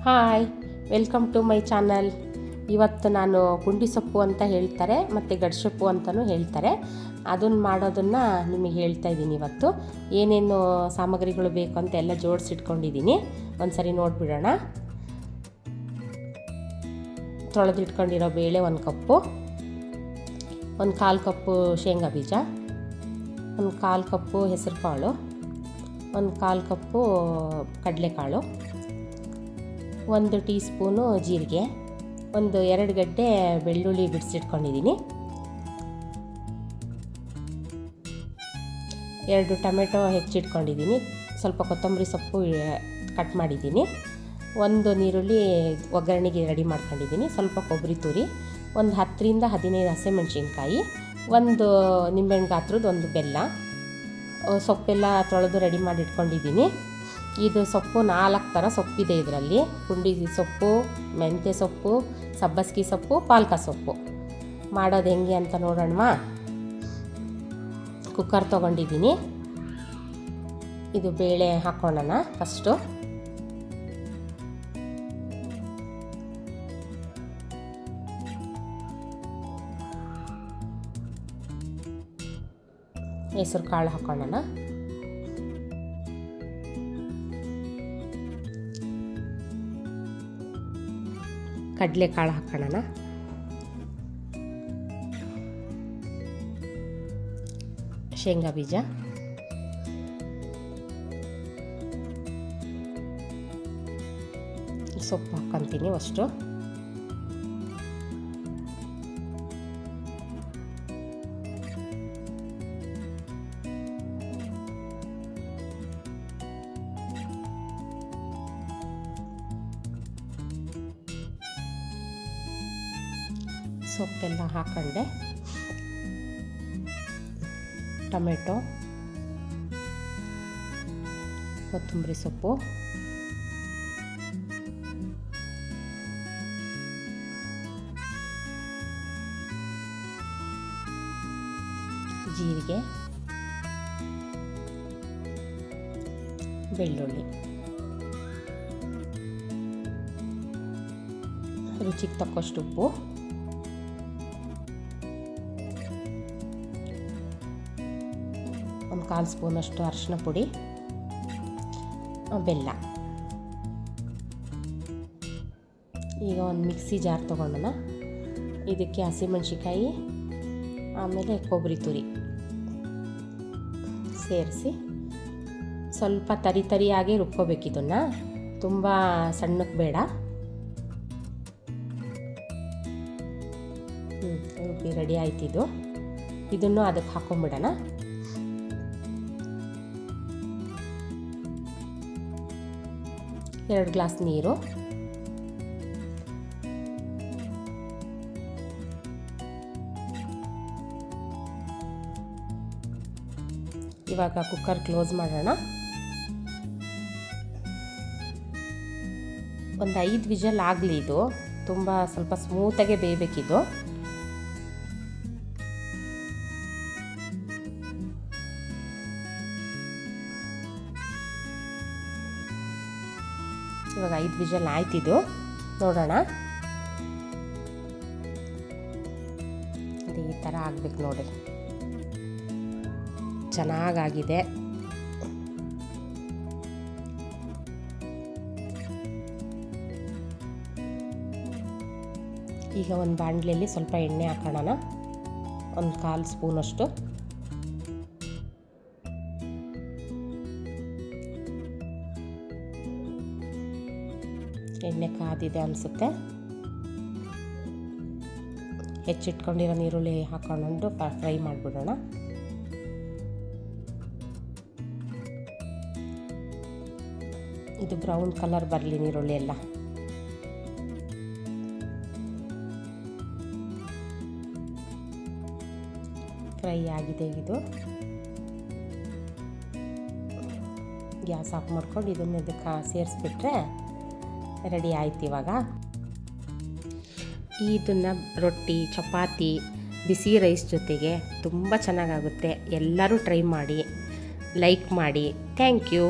Hi, welcome to my channel. ಇವತ್ತು ನಾನು ಪುಂಡಿ ಸೊಪ್ಪು ಅಂತ ಹೇಳ್ತಾರೆ ಮತ್ತು ಗಡ್ಸೊಪ್ಪು ಅಂತಲೂ ಹೇಳ್ತಾರೆ. ಅದನ್ನು ಮಾಡೋದನ್ನು ನಿಮಗೆ ಹೇಳ್ತಾ ಇದ್ದೀನಿ. ಇವತ್ತು ಏನೇನು ಸಾಮಗ್ರಿಗಳು ಬೇಕು ಅಂತ ಎಲ್ಲ ಜೋಡಿಸಿಟ್ಕೊಂಡಿದ್ದೀನಿ. ಒಂದು ಸರಿ ನೋಡಿಬಿಡೋಣ. ತೊಳೆದಿಟ್ಕೊಂಡಿರೋ ಬೇಳೆ 1 ಕಪ್ಪು, 1/4 ಕಪ್ಪು ಶೇಂಗಾ ಬೀಜ, 1/4 ಕಪ್ಪು ಹೆಸರು ಕಾಳು, 1/4 ಕಪ್ಪು ಕಡಲೆಕಾಳು, 1 ಟೀ ಸ್ಪೂನು ಜೀರಿಗೆ, 2 ಗಡ್ಡೆ ಬೆಳ್ಳುಳ್ಳಿ ಬಿಡಿಸಿಟ್ಕೊಂಡಿದ್ದೀನಿ, 2 ಟೊಮೆಟೊ ಹೆಚ್ಚಿಟ್ಕೊಂಡಿದ್ದೀನಿ, ಸ್ವಲ್ಪ ಕೊತ್ತಂಬರಿ ಸೊಪ್ಪು ಕಟ್ ಮಾಡಿದ್ದೀನಿ, 1 ನೀರುಳ್ಳಿ ಒಗ್ಗರಣೆಗೆ ರೆಡಿ ಮಾಡ್ಕೊಂಡಿದ್ದೀನಿ, ಸ್ವಲ್ಪ ಕೊಬ್ಬರಿ ತುರಿ, 10 ರಿಂದ 15 ಹಸಿಮೆಣಸಿನ್ಕಾಯಿ, 1 ನಿಂಬೆಹಣ್ಣು ಗಾತ್ರದ 1 ಬೆಲ್ಲ, ಸೊಪ್ಪೆಲ್ಲ ತೊಳೆದು ರೆಡಿ ಮಾಡಿ ಇಟ್ಕೊಂಡಿದ್ದೀನಿ. ಇದು ಸೊಪ್ಪು 4 ಥರ ಸೊಪ್ಪಿದೆ ಇದರಲ್ಲಿ. ಪುಂಡಿ ಸೊಪ್ಪು, ಮೆಂತ್ಯ ಸೊಪ್ಪು, ಸಬ್ಬಸಿಗೆ ಸೊಪ್ಪು, ಪಾಲಕ ಸೊಪ್ಪು. ಮಾಡೋದು ಹೆಂಗೆ ಅಂತ ನೋಡೋಣವಾ. ಕುಕ್ಕರ್ ತೊಗೊಂಡಿದ್ದೀನಿ. ಇದು ಬೇಳೆ ಹಾಕ್ಕೊಳ್ಳೋಣ ಫಸ್ಟು. ಹೆಸರು ಕಾಳು ಹಾಕ್ಕೊಳ್ಳೋಣ. ಕಡಲೆಕಾಳು ಹಾಕೋಣ, ಶೇಂಗಾ ಬೀಜ, ಸೊಪ್ಪು ಹಾಕ್ಕೊಂತೀನಿ ಅಷ್ಟು, ಸೊಪ್ಪೆಲ್ಲ ಹಾಕೊಂಡೆ, ಟೊಮೆಟೊ, ಕೊತ್ತಂಬರಿ ಸೊಪ್ಪು, ಜೀರಿಗೆ, ಬೆಳ್ಳುಳ್ಳಿ, ರುಚಿಗೆ ತಕ್ಕಷ್ಟು ಉಪ್ಪು, ಒಂದು 1/4 ಸ್ಪೂನಷ್ಟು ಅರಿಶಿನ ಪುಡಿ, ಬೆಲ್ಲ. ಈಗ ಒಂದು ಮಿಕ್ಸಿ ಜಾರ್ ತೊಗೊಳ್ಳೋಣ. ಇದಕ್ಕೆ ಹಸಿಮೆಣಸಿಕಾಯಿ ಆಮೇಲೆ ಕೊಬ್ಬರಿ ತುರಿ ಸೇರಿಸಿ ಸ್ವಲ್ಪ ತರಿಯಾಗಿ ರುಬ್ಕೋಬೇಕು. ಇದನ್ನು ತುಂಬ ಸಣ್ಣಕ್ಕೆ ಬೇಡ. ರುಬ್ಬಿ ರೆಡಿ ಆಯ್ತಿದ್ದು. ಇದನ್ನು ಅದಕ್ಕೆ ಹಾಕೊಂಡ್ಬಿಡೋಣ. ಎರಡು ಗ್ಲಾಸ್ ನೀರು, ಇವಾಗ ಕುಕ್ಕರ್ ಕ್ಲೋಸ್ ಮಾಡೋಣ. ಒಂದು 5 ವಿಷಲ್ ಆಗಲಿ. ಇದು ತುಂಬ ಸ್ವಲ್ಪ ಸ್ಮೂತಾಗೆ ಬೇಯಬೇಕಿದು. ಇವಾಗ 5 ವಿಷಲ್ ಆಯ್ತಿದ್ದು. ನೋಡೋಣ. ಈ ಥರ ಆಗಬೇಕು ನೋಡಿ. ಚೆನ್ನಾಗಾಗಿದೆ. ಈಗ ಒಂದು ಬಾಣಲೆಯಲ್ಲಿ ಸ್ವಲ್ಪ ಎಣ್ಣೆ ಹಾಕೋಣ. 1/4 ಸ್ಪೂನಷ್ಟು. ಎಣ್ಣೆ ಕಾದಿದೆ ಅನಿಸುತ್ತೆ. ಹೆಚ್ಚಿಟ್ಕೊಂಡಿರೋ ನೀರುಳ್ಳಿ ಹಾಕೊಂಡು ಫ್ರೈ ಮಾಡಿಬಿಡೋಣ. ಇದು ಬ್ರೌನ್ ಕಲರ್ ಬರಲಿ ನೀರುಳ್ಳಿ ಎಲ್ಲ. ಫ್ರೈ ಆಗಿದೆ. ಇದು ಗ್ಯಾಸ್ ಆಫ್ ಮಾಡ್ಕೊಂಡು ಇದನ್ನು ಇದಕ್ಕೆ ಸೇರಿಸ್ಬಿಟ್ರೆ ರೆಡಿ ಆಯ್ತು. ಇವಾಗ ಇದನ್ನು ರೊಟ್ಟಿ, ಚಪಾತಿ, ಬಿಸಿ ರೈಸ್ ಜೊತೆಗೆ ತುಂಬ ಚೆನ್ನಾಗಾಗುತ್ತೆ. ಎಲ್ಲರೂ ಟ್ರೈ ಮಾಡಿ, ಲೈಕ್ ಮಾಡಿ. Thank you.